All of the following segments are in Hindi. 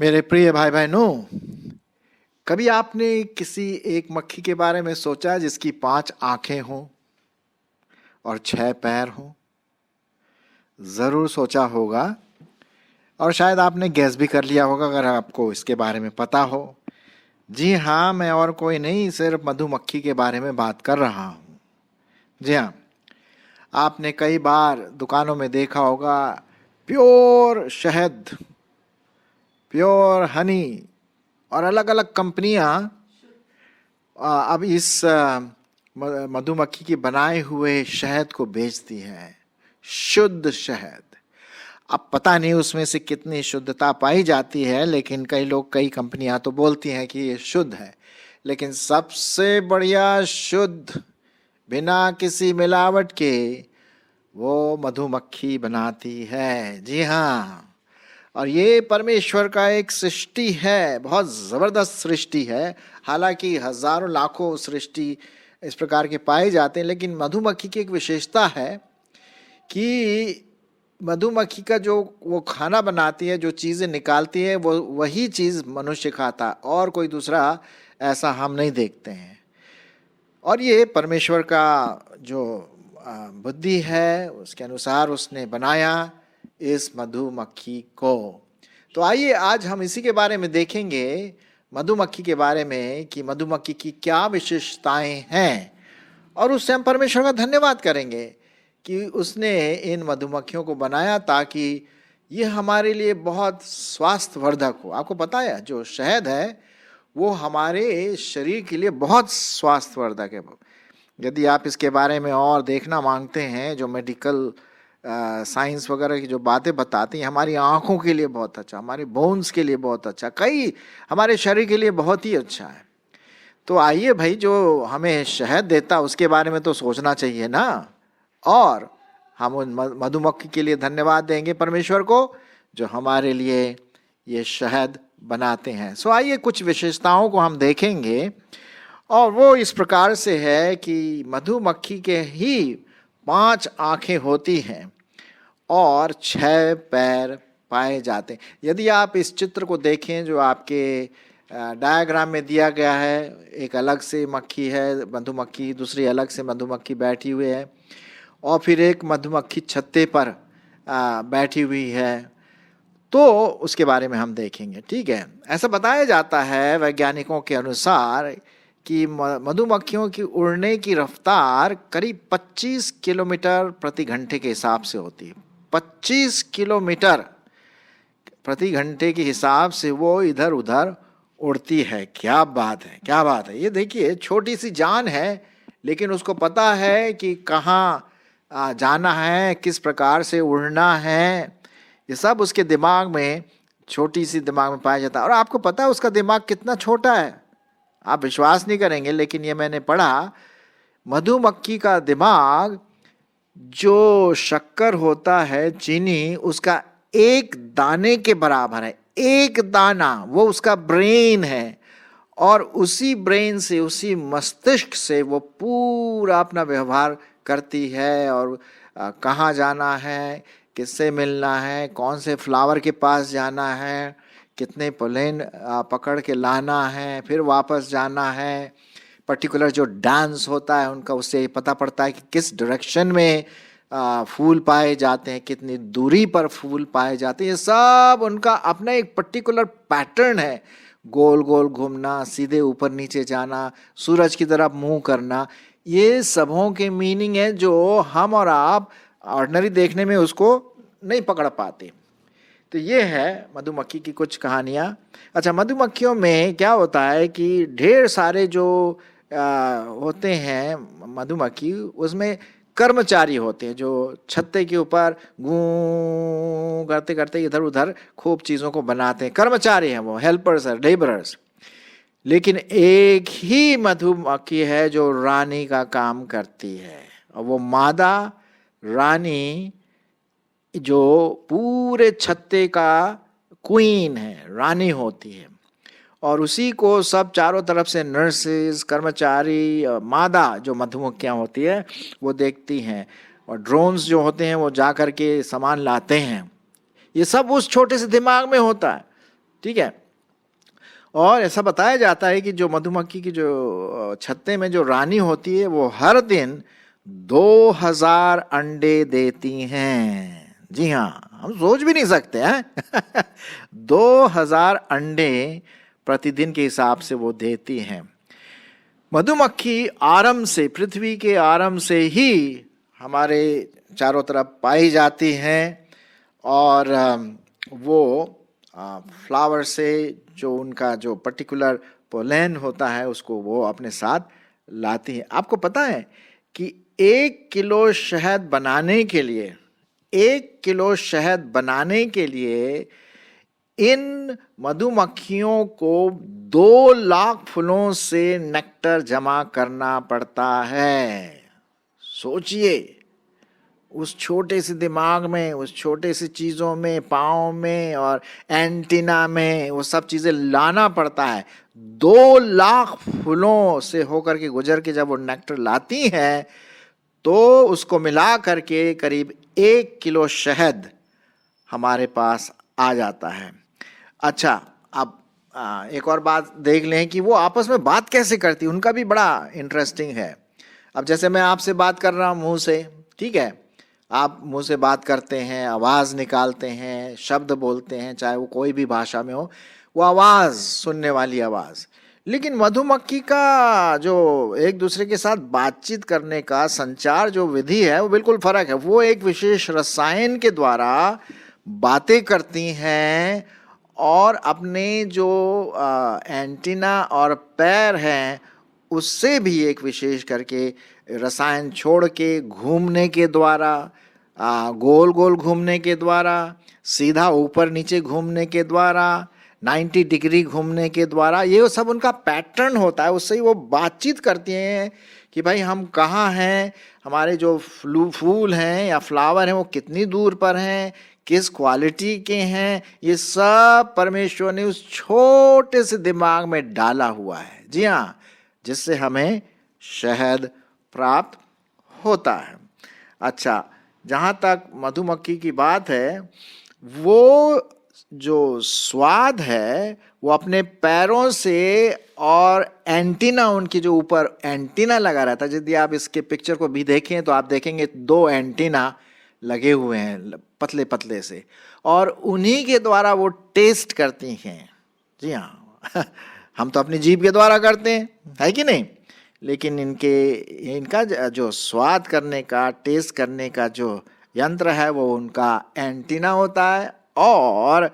मेरे प्रिय भाई बहनों, कभी आपने किसी एक मक्खी के बारे में सोचा जिसकी 5 आंखें हों और 6 पैर हों? जरूर सोचा होगा और शायद आपने गैस भी कर लिया होगा अगर आपको इसके बारे में पता हो। जी हाँ, मैं और कोई नहीं, सिर्फ मधुमक्खी के बारे में बात कर रहा हूँ। जी हाँ, आपने कई बार दुकानों में देखा होगा प्योर शहद, प्योर हनी और अलग अलग कंपनियां अब इस मधुमक्खी के बनाए हुए शहद को बेचती हैं, शुद्ध शहद। अब पता नहीं उसमें से कितनी शुद्धता पाई जाती है, लेकिन कई लोग, कई कंपनियां तो बोलती हैं कि ये शुद्ध है, लेकिन सबसे बढ़िया शुद्ध, बिना किसी मिलावट के, वो मधुमक्खी बनाती है। जी हाँ, और ये परमेश्वर का एक सृष्टि है, बहुत ज़बरदस्त सृष्टि है। हालांकि हजारों लाखों सृष्टि इस प्रकार के पाए जाते हैं, लेकिन मधुमक्खी की एक विशेषता है कि मधुमक्खी का जो वो खाना बनाती है, जो चीज़ें निकालती है, वो वही चीज़ मनुष्य खाता, और कोई दूसरा ऐसा हम नहीं देखते हैं। और ये परमेश्वर का जो बुद्धि है, उसके अनुसार उसने बनाया इस मधुमक्खी को। तो आइए आज हम इसी के बारे में देखेंगे, मधुमक्खी के बारे में, कि मधुमक्खी की क्या विशेषताएं हैं, और उससे हम परमेश्वर का धन्यवाद करेंगे कि उसने इन मधुमक्खियों को बनाया ताकि ये हमारे लिए बहुत स्वास्थ्यवर्धक हो। आपको पता है जो शहद है वो हमारे शरीर के लिए बहुत स्वास्थ्यवर्धक है। यदि आप इसके बारे में और देखना मांगते हैं, जो मेडिकल साइंस वगैरह की जो बातें बताती हैं, हमारी आँखों के लिए बहुत अच्छा, हमारे बोन्स के लिए बहुत अच्छा, कई हमारे शरीर के लिए बहुत ही अच्छा है। तो आइए भाई, जो हमें शहद देता उसके बारे में तो सोचना चाहिए ना, और हम उन मधुमक्खी के लिए धन्यवाद देंगे परमेश्वर को, जो हमारे लिए ये शहद बनाते हैं। सो आइए कुछ विशेषताओं को हम देखेंगे, और वो इस प्रकार से है कि मधुमक्खी के ही 5 आंखें होती हैं और 6 पैर पाए जाते हैं। यदि आप इस चित्र को देखें जो आपके डायग्राम में दिया गया है, एक अलग से मक्खी है, मधुमक्खी, दूसरी अलग से मधुमक्खी बैठी हुई है, और फिर एक मधुमक्खी छत्ते पर बैठी हुई है, तो उसके बारे में हम देखेंगे। ठीक है, ऐसा बताया जाता है वैज्ञानिकों के अनुसार कि मधुमक्खियों की उड़ने की रफ्तार करीब 25 किलोमीटर प्रति घंटे के हिसाब से होती है। 25 किलोमीटर प्रति घंटे के हिसाब से वो इधर उधर उड़ती है। क्या बात है, क्या बात है। ये देखिए, छोटी सी जान है, लेकिन उसको पता है कि कहाँ जाना है, किस प्रकार से उड़ना है, ये सब उसके दिमाग में, छोटी सी दिमाग में पाया जाता है। और आपको पता है उसका दिमाग कितना छोटा है? आप विश्वास नहीं करेंगे, लेकिन ये मैंने पढ़ा, मधुमक्खी का दिमाग जो शक्कर होता है, चीनी, उसका एक दाने के बराबर है। एक दाना, वो उसका ब्रेन है, और उसी ब्रेन से, उसी मस्तिष्क से वो पूरा अपना व्यवहार करती है, और कहाँ जाना है, किससे मिलना है, कौन से फ्लावर के पास जाना है, कितने प्लेन पकड़ के लाना है, फिर वापस जाना है, पर्टिकुलर जो डांस होता है उनका, उससे पता पड़ता है कि किस डायरेक्शन में फूल पाए जाते हैं, कितनी दूरी पर फूल पाए जाते हैं। ये सब उनका अपना एक पर्टिकुलर पैटर्न है, गोल गोल घूमना, सीधे ऊपर नीचे जाना, सूरज की तरफ मुंह करना, ये सबों के मीनिंग है जो हम और आप ऑर्डिनरी देखने में उसको नहीं पकड़ पाते। तो ये है मधुमक्खी की कुछ कहानियाँ। अच्छा, मधुमक्खियों में क्या होता है कि ढेर सारे जो होते हैं मधुमक्खी, उसमें कर्मचारी होते हैं जो छत्ते के ऊपर गूं करते करते इधर उधर खूब चीज़ों को बनाते हैं। कर्मचारी हैं वो, हेल्पर्स है, लेबरर्स। लेकिन एक ही मधुमक्खी है जो रानी का काम करती है, और वो मादा रानी जो पूरे छत्ते का क्वीन है, रानी होती है। और उसी को सब चारों तरफ से नर्सेस, कर्मचारी, मादा जो मधुमक्खियाँ होती है वो देखती हैं, और ड्रोन्स जो होते हैं वो जा कर के सामान लाते हैं। ये सब उस छोटे से दिमाग में होता है, ठीक है। और ऐसा बताया जाता है कि जो मधुमक्खी की जो छत्ते में जो रानी होती है वो हर दिन 2000 अंडे देती हैं। जी हाँ, हम सोच भी नहीं सकते हैं 2000 अंडे प्रतिदिन के हिसाब से वो देती हैं। मधुमक्खी आरंभ से, पृथ्वी के आरंभ से ही हमारे चारों तरफ पाई जाती हैं, और वो फ्लावर से जो उनका जो पर्टिकुलर पोलन होता है उसको वो अपने साथ लाती है। आपको पता है कि 1 किलो शहद बनाने के लिए, 1 किलो शहद बनाने के लिए इन मधुमक्खियों को 2 लाख फूलों से नेक्टर जमा करना पड़ता है। सोचिए, उस छोटे से दिमाग में, उस छोटे से चीज़ों में, पाँव में और एंटीना में वो सब चीज़ें लाना पड़ता है। 2 लाख फूलों से होकर के गुजर के जब वो नेक्टर लाती हैं तो उसको मिला करके करीब 1 किलो शहद हमारे पास आ जाता है। अच्छा, अब एक और बात देख लें कि वो आपस में बात कैसे करती, उनका भी बड़ा इंटरेस्टिंग है। अब जैसे मैं आपसे बात कर रहा हूँ मुंह से, ठीक है, आप मुंह से बात करते हैं, आवाज़ निकालते हैं, शब्द बोलते हैं, चाहे वो कोई भी भाषा में हो, वो आवाज़, सुनने वाली आवाज़। लेकिन मधुमक्खी का जो एक दूसरे के साथ बातचीत करने का संचार जो विधि है वो बिल्कुल फ़र्क है। वो एक विशेष रसायन के द्वारा बातें करती हैं, और अपने जो एंटीना और पैर हैं उससे भी एक विशेष करके रसायन छोड़ के घूमने के द्वारा, गोल गोल घूमने के द्वारा, सीधा ऊपर नीचे घूमने के द्वारा, 90 डिग्री घूमने के द्वारा, ये सब उनका पैटर्न होता है। उससे ही वो बातचीत करती हैं कि भाई हम कहाँ हैं, हमारे जो फूल हैं या फ्लावर हैं वो कितनी दूर पर हैं, किस क्वालिटी के हैं, ये सब परमेश्वर ने उस छोटे से दिमाग में डाला हुआ है। जी हाँ, जिससे हमें शहद प्राप्त होता है। अच्छा, जहाँ तक मधुमक्खी की बात है, वो जो स्वाद है वो अपने पैरों से, और एंटीना, उनकी जो ऊपर एंटीना लगा रहता है, यदि आप इसके पिक्चर को भी देखें तो आप देखेंगे 2 एंटीना लगे हुए हैं पतले पतले से, और उन्हीं के द्वारा वो टेस्ट करती हैं। जी हाँ हम तो अपनी जीभ के द्वारा करते हैं, है कि नहीं, लेकिन इनका जो स्वाद करने का, टेस्ट करने का जो यंत्र है वो उनका एंटीना होता है, और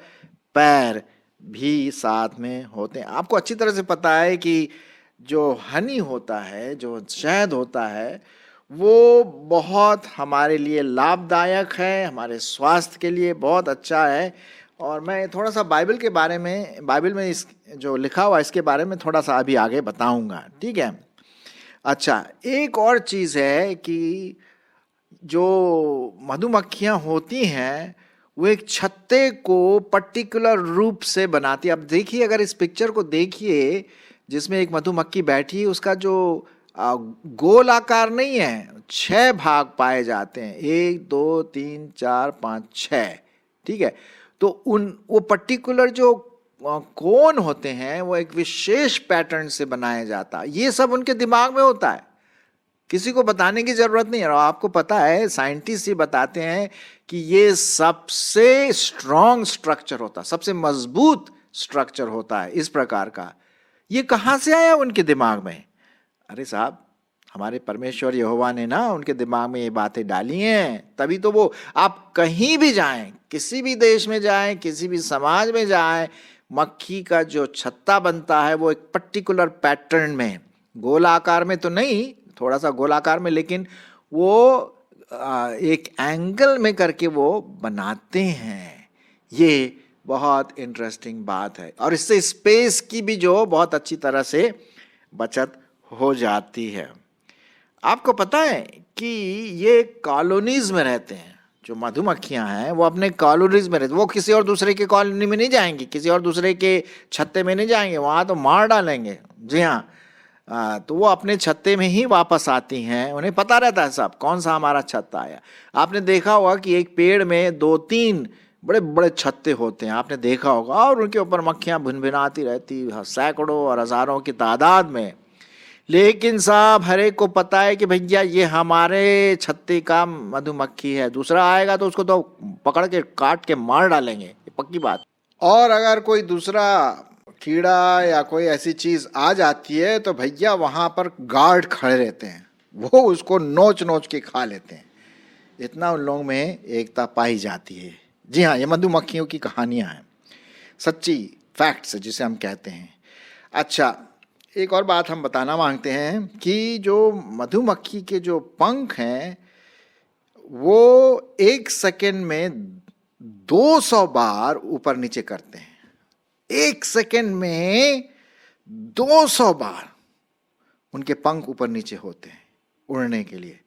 पैर भी साथ में होते हैं। आपको अच्छी तरह से पता है कि जो हनी होता है, जो शहद होता है, वो बहुत हमारे लिए लाभदायक है, हमारे स्वास्थ्य के लिए बहुत अच्छा है। और मैं थोड़ा सा बाइबल के बारे में, बाइबल में इस जो लिखा हुआ इसके बारे में थोड़ा सा अभी आगे बताऊंगा, ठीक है। अच्छा, एक और चीज़ है कि जो मधुमक्खियाँ होती हैं वो एक छत्ते को पर्टिकुलर रूप से बनाती है। अब देखिए, अगर इस पिक्चर को देखिए जिसमें एक मधुमक्खी बैठी है, उसका जो गोल आकार नहीं है, 6 भाग पाए जाते हैं, 1 2 3 4 5 6, ठीक है। तो वो पर्टिकुलर जो कोन होते हैं वो एक विशेष पैटर्न से बनाया जाता है। ये सब उनके दिमाग में होता है, किसी को बताने की जरूरत नहीं है। और आपको पता है, साइंटिस्ट ये बताते हैं कि ये सबसे स्ट्रॉन्ग स्ट्रक्चर होता है, सबसे मजबूत स्ट्रक्चर होता है इस प्रकार का। ये कहाँ से आया उनके दिमाग में? अरे साहब, हमारे परमेश्वर यहोवा ने ना उनके दिमाग में ये बातें डाली हैं, तभी तो वो, आप कहीं भी जाएं, किसी भी देश में जाएं, किसी भी समाज में जाएं, मक्खी का जो छत्ता बनता है वो एक पर्टिकुलर पैटर्न में, गोल आकार में तो नहीं, थोड़ा सा गोल आकार में, लेकिन वो एक एंगल में करके वो बनाते हैं। ये बहुत इंटरेस्टिंग बात है, और इससे स्पेस की भी जो बहुत अच्छी तरह से बचत हो जाती है। आपको पता है कि ये कॉलोनीज में रहते हैं, जो मधुमक्खियां हैं वो अपने कॉलोनीज में रहती, वो किसी और दूसरे के कॉलोनी में नहीं जाएंगी, किसी और दूसरे के छत्ते में नहीं जाएंगे, वहां तो मार डालेंगे। जी हाँ। तो वो अपने छत्ते में ही वापस आती हैं, उन्हें पता रहता है सब कौन सा हमारा छत्ता आया। आपने देखा होगा कि एक पेड़ में 2-3 बड़े बड़े छत्ते होते हैं, आपने देखा होगा, और उनके ऊपर मक्खियां भिनभिनाती रहती सैकड़ों और हजारों की तादाद में। लेकिन साहब हर एक को पता है कि भैया ये हमारे छत्ते का मधुमक्खी है, दूसरा आएगा तो उसको तो पकड़ के काट के मार डालेंगे, ये पक्की बात। और अगर कोई दूसरा कीड़ा या कोई ऐसी चीज आ जाती है तो भैया वहां पर गार्ड खड़े रहते हैं, वो उसको नोच नोच के खा लेते हैं। इतना उन लोगों में एकता पाई जाती है। जी हाँ, ये मधुमक्खियों की कहानियां हैं, सच्ची फैक्ट्स जिसे हम कहते हैं। अच्छा, एक और बात हम बताना मांगते हैं कि जो मधुमक्खी के जो पंख हैं वो 1 सेकेंड में 200 बार ऊपर नीचे करते हैं। 1 सेकेंड में 200 बार उनके पंख ऊपर नीचे होते हैं उड़ने के लिए।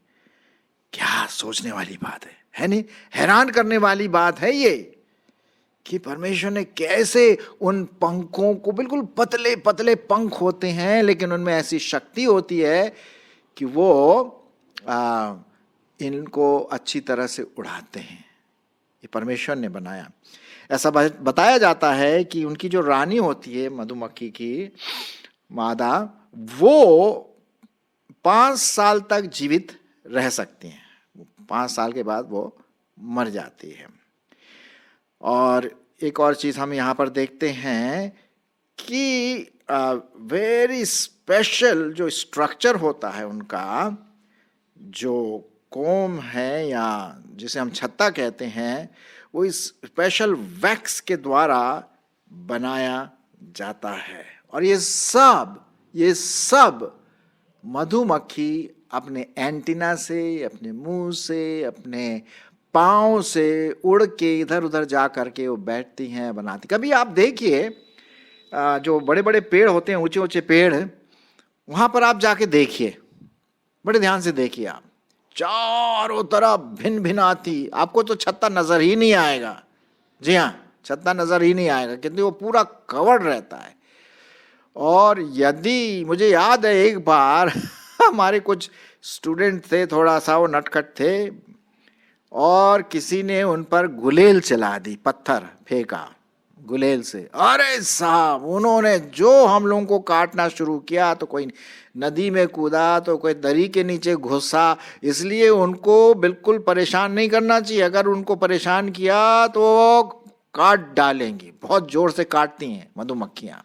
क्या सोचने वाली बात है नहीं? हैरान करने वाली बात है ये कि परमेश्वर ने कैसे उन पंखों को, बिल्कुल पतले पतले पंख होते हैं लेकिन उनमें ऐसी शक्ति होती है कि वो इनको अच्छी तरह से उड़ाते हैं। ये परमेश्वर ने बनाया। ऐसा बताया जाता है कि उनकी जो रानी होती है मधुमक्खी की मादा, वो 5 साल तक जीवित रह सकती हैं। 5 साल के बाद वो मर जाती है। और एक और चीज हम यहाँ पर देखते हैं कि वेरी स्पेशल जो स्ट्रक्चर होता है उनका, जो कोम है या जिसे हम छत्ता कहते हैं, वो इस स्पेशल वैक्स के द्वारा बनाया जाता है। और ये सब मधुमक्खी अपने एंटीना से, अपने मुंह से, अपने पाँव से उड़ के इधर उधर जा करके वो बैठती हैं, बनाती। कभी आप देखिए जो बड़े बड़े पेड़ होते हैं, ऊंचे ऊंचे पेड़, वहां पर आप जाके देखिए, बड़े ध्यान से देखिए आप, चारों तरफ भिन्न भिन्न आती, आपको तो छत्ता नजर ही नहीं आएगा। जी हाँ, छत्ता नजर ही नहीं आएगा क्योंकि वो पूरा कवर्ड रहता है। और यदि मुझे याद है एक बार हमारे कुछ स्टूडेंट थे, थोड़ा सा वो नटखट थे, और किसी ने उन पर गुलेल चला दी, पत्थर फेंका गुलेल से। अरे साहब, उन्होंने जो हम लोगों को काटना शुरू किया, तो कोई नदी में कूदा, तो कोई दरी के नीचे घुसा। इसलिए उनको बिल्कुल परेशान नहीं करना चाहिए। अगर उनको परेशान किया तो वो काट डालेंगी, बहुत जोर से काटती हैं मधुमक्खियां,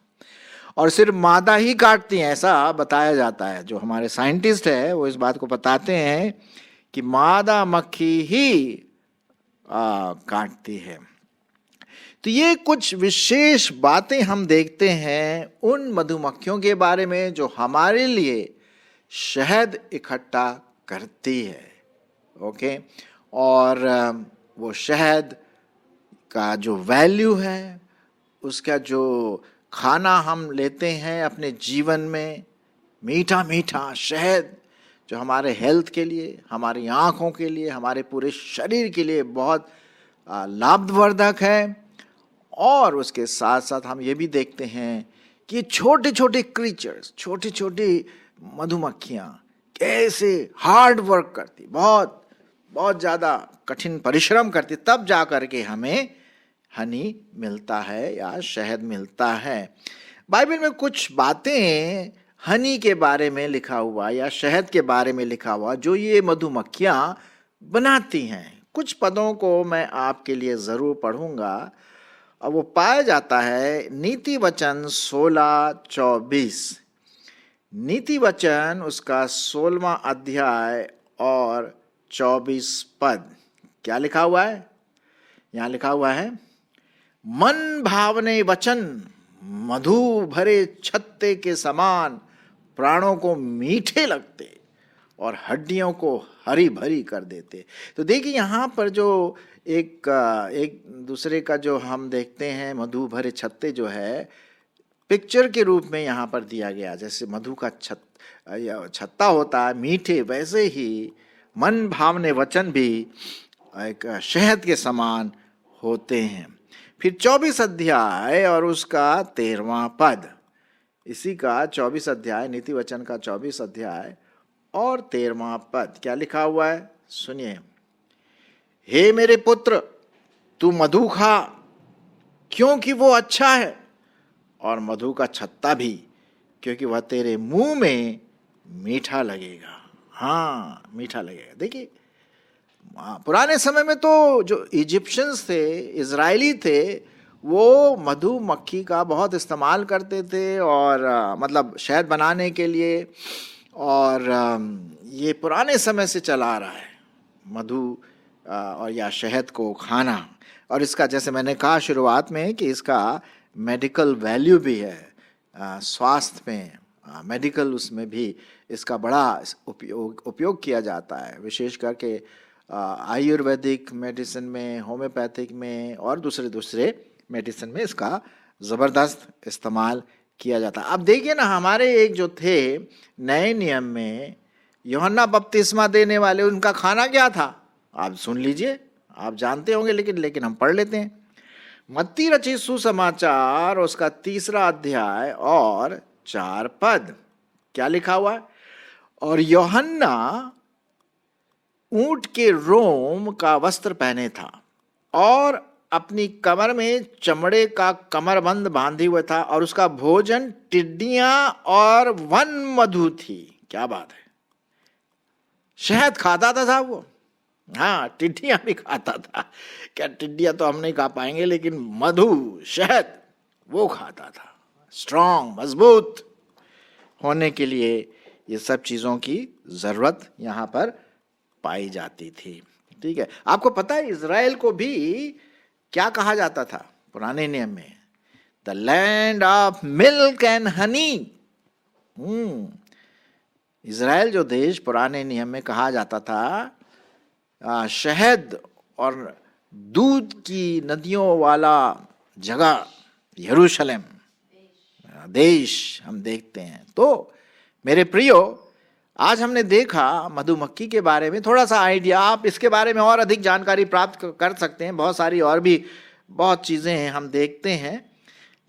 और सिर्फ मादा ही काटती हैं, ऐसा बताया जाता है। जो हमारे साइंटिस्ट है वो इस बात को बताते हैं कि मादा मक्खी ही काटती है। तो ये कुछ विशेष बातें हम देखते हैं उन मधुमक्खियों के बारे में जो हमारे लिए शहद इकट्ठा करती है। ओके, और वो शहद का जो वैल्यू है, उसका जो खाना हम लेते हैं अपने जीवन में, मीठा मीठा शहद, जो हमारे हेल्थ के लिए, हमारी आँखों के लिए, हमारे पूरे शरीर के लिए बहुत लाभवर्धक है। और उसके साथ साथ हम ये भी देखते हैं कि छोटे छोटे क्रीचर्स, छोटी छोटी मधुमक्खियाँ कैसे हार्ड वर्क करती, बहुत बहुत ज़्यादा कठिन परिश्रम करती, तब जा कर के हमें हनी मिलता है या शहद मिलता है। बाइबल में कुछ बातें हनी के बारे में लिखा हुआ या शहद के बारे में लिखा हुआ जो ये मधुमक्खियाँ बनाती हैं। कुछ पदों को मैं आपके लिए ज़रूर पढ़ूंगा। अब वो पाया जाता है नीति वचन 16:24। नीति वचन उसका 16वां अध्याय और 24 पद। क्या लिखा हुआ है? यहाँ लिखा हुआ है, मन भावने वचन मधु भरे छत्ते के समान प्राणों को मीठे लगते और हड्डियों को हरी भरी कर देते। तो देखिए यहाँ पर जो एक दूसरे का जो हम देखते हैं, मधु भरे छत्ते जो है पिक्चर के रूप में यहाँ पर दिया गया। जैसे मधु का छत्ता होता है मीठे, वैसे ही मन भावने वचन भी एक शहद के समान होते हैं। फिर 24 अध्याय और उसका 13वां पद, इसी का 24 अध्याय, नीति वचन का 24 अध्याय और 13वां पद क्या लिखा हुआ है, सुनिए। हे मेरे पुत्र, तू मधु खा, क्योंकि वो अच्छा है, और मधु का छत्ता भी, क्योंकि वह तेरे मुंह में मीठा लगेगा। हाँ, मीठा लगेगा। देखिए, पुराने समय में तो जो इजिप्शियंस थे, इजरायली थे, वो मधुमक्खी का बहुत इस्तेमाल करते थे, और मतलब शहद बनाने के लिए, और ये पुराने समय से चला आ रहा है मधु और या शहद को खाना। और इसका, जैसे मैंने कहा शुरुआत में, कि इसका मेडिकल वैल्यू भी है, स्वास्थ्य में, मेडिकल उसमें भी इसका बड़ा उपयोग किया जाता है, विशेष करके आयुर्वेदिक मेडिसिन में, होम्योपैथिक में और दूसरे मेडिसिन में इसका ज़बरदस्त इस्तेमाल किया जाता है। अब देखिए ना, हमारे एक जो थे नए नियम में यूहन्ना बपतिस्मा देने वाले, उनका खाना क्या था, आप सुन लीजिए, आप जानते होंगे, लेकिन हम पढ़ लेते हैं। मत्ती रचित सुसमाचार उसका 3 अध्याय और 4 पद क्या लिखा हुआ है। और यूहन्ना ऊंट के रोम का वस्त्र पहने था और अपनी कमर में चमड़े का कमरबंद बांधे हुए था, और उसका भोजन टिड्डियां और वन मधु थी। क्या बात है, शहद खाता था वो। हाँ, टिड्डियां भी खाता था। क्या, टिड्डियां तो हम नहीं खा पाएंगे, लेकिन मधु, शहद, वो खाता था। स्ट्रांग, मजबूत होने के लिए ये सब चीजों की जरूरत यहाँ पर पाई जाती थी। ठीक है, आपको पता है इज़राइल को भी क्या कहा जाता था पुराने नियम में, the land of milk and honey. Israel जो देश पुराने नियम में कहा जाता था शहद और दूध की नदियों वाला जगह, यरूशलेम देश हम देखते हैं। तो मेरे प्रियो, आज हमने देखा मधुमक्खी के बारे में थोड़ा सा आइडिया। आप इसके बारे में और अधिक जानकारी प्राप्त कर सकते हैं, बहुत सारी और भी बहुत चीज़ें हैं हम देखते हैं,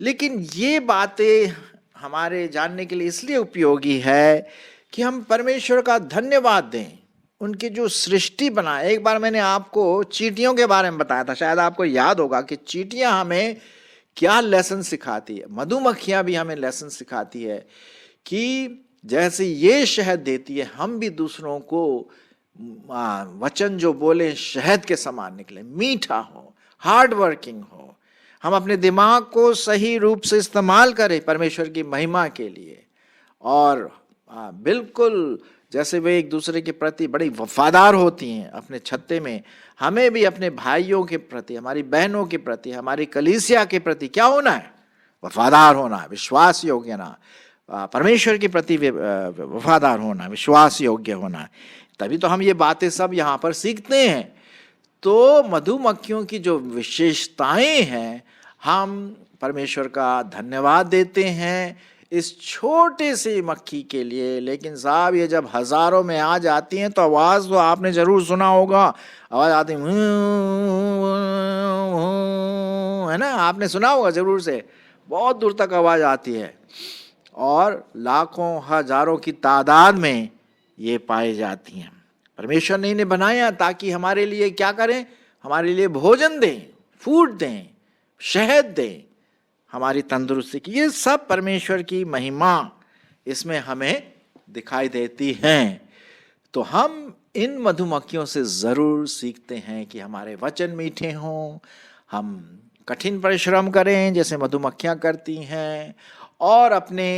लेकिन ये बातें हमारे जानने के लिए इसलिए उपयोगी है कि हम परमेश्वर का धन्यवाद दें, उनकी जो सृष्टि बनाए। एक बार मैंने आपको चींटियों के बारे में बताया था, शायद आपको याद होगा कि चींटियां हमें क्या लेसन सिखाती है, मधुमक्खियां भी हमें लेसन सिखाती है कि जैसे ये शहद देती है, हम भी दूसरों को वचन जो बोले शहद के समान निकले, मीठा हो, हार्ड वर्किंग हो, हम अपने दिमाग को सही रूप से इस्तेमाल करें परमेश्वर की महिमा के लिए, और बिल्कुल जैसे वे एक दूसरे के प्रति बड़ी वफादार होती हैं अपने छत्ते में, हमें भी अपने भाइयों के प्रति, हमारी बहनों के प्रति, हमारी कलीसिया के प्रति क्या होना है, वफादार होना, विश्वास योग्य ना, परमेश्वर के प्रति वफादार होना, विश्वास योग्य होना। तभी तो हम ये बातें सब यहाँ पर सीखते हैं। तो मधुमक्खियों की जो विशेषताएं हैं, हम परमेश्वर का धन्यवाद देते हैं इस छोटे से मक्खी के लिए। लेकिन साहब, ये जब हजारों में आ जाती हैं तो आवाज़ तो आपने ज़रूर सुना होगा, आवाज़ आती है ना, आपने सुना होगा ज़रूर से, बहुत दूर तक आवाज़ आती है, और लाखों हजारों की तादाद में ये पाई जाती हैं। परमेश्वर ने इन्हें बनाया ताकि हमारे लिए क्या करें, हमारे लिए भोजन दें, फूड दें, शहद दें, हमारी तंदुरुस्ती की। ये सब परमेश्वर की महिमा इसमें हमें दिखाई देती हैं। तो हम इन मधुमक्खियों से ज़रूर सीखते हैं कि हमारे वचन मीठे हों, हम कठिन परिश्रम करें जैसे मधुमक्खियाँ करती हैं, और अपने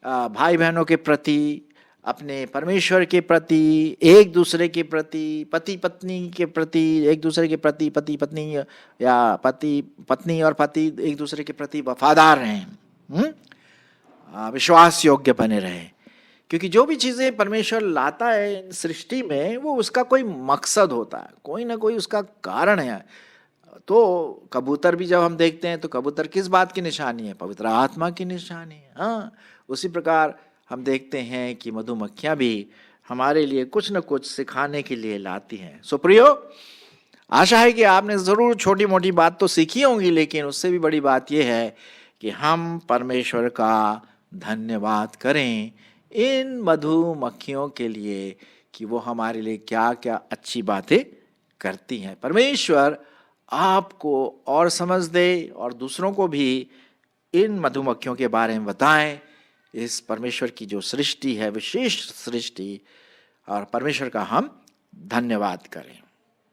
भाई बहनों के प्रति, अपने परमेश्वर के प्रति, एक दूसरे के प्रति, पति पत्नी के प्रति, एक दूसरे के प्रति, पति पत्नी या पति पत्नी और पति एक दूसरे के प्रति वफादार रहें, विश्वास योग्य बने रहें। क्योंकि जो भी चीज़ें परमेश्वर लाता है सृष्टि में, वो उसका कोई मकसद होता है, कोई ना कोई उसका कारण है। तो कबूतर भी जब हम देखते हैं तो कबूतर किस बात की निशानी है, पवित्र आत्मा की निशानी है। हाँ, उसी प्रकार हम देखते हैं कि मधुमक्खियाँ भी हमारे लिए कुछ न कुछ सिखाने के लिए लाती हैं। सो प्रियो, आशा है कि आपने ज़रूर छोटी मोटी बात तो सीखी होंगी, लेकिन उससे भी बड़ी बात यह है कि हम परमेश्वर का धन्यवाद करें इन मधुमक्खियों के लिए कि वो हमारे लिए क्या क्या अच्छी बातें करती हैं। परमेश्वर आपको और समझ दे और दूसरों को भी इन मधुमक्खियों के बारे में बताएं। इस परमेश्वर की जो सृष्टि है, विशेष सृष्टि, और परमेश्वर का हम धन्यवाद करें।